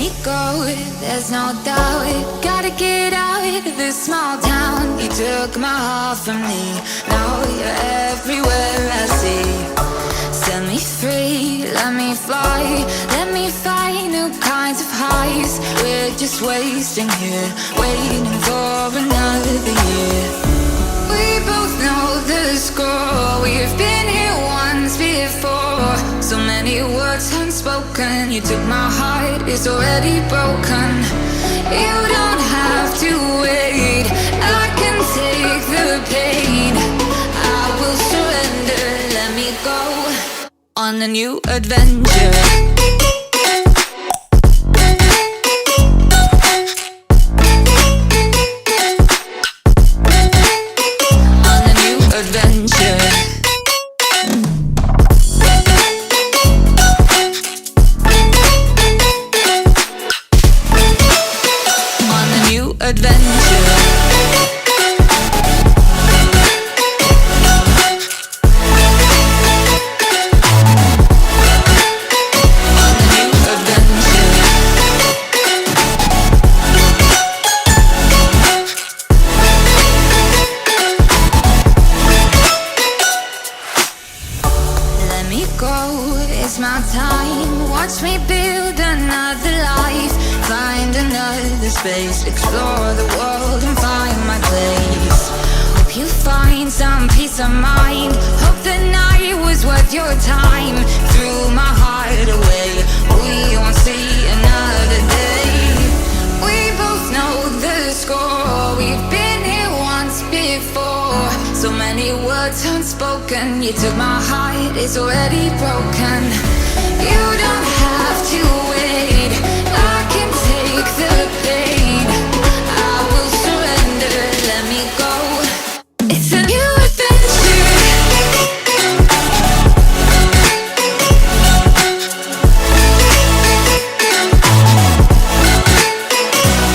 me go, there's no doubt. Gotta get out of this small town. You took my heart from me, now you're everywhere I see. Set me free, let me fly, let me find new kinds of highs. We're just wasting here, waiting for another year. We both know the score, we've been here once before. So many words unspoken, you took my heart, it's already broken. You don't have to wait, I can take the pain. I will surrender, let me go on a new adventure. It's my time, watch me build another life. Find another space, explore the world and find my place. Hope you find some peace of mind, hope the night was worth your time. Threw my heart away, we won't see another day. We both know the score, we've been here once before. So many words unspoken, you took my heart, it's already broken. You don't have to wait, I can take the pain. I will surrender, let me go. It's a new adventure.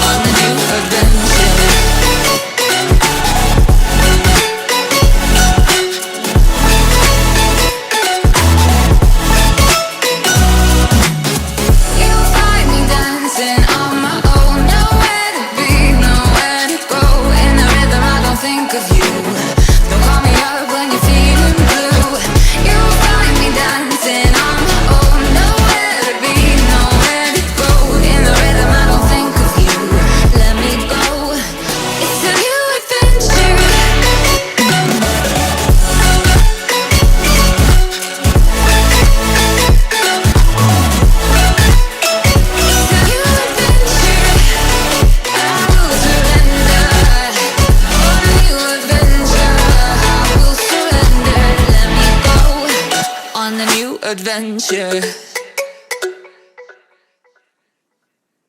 On a new adventure. Adventure.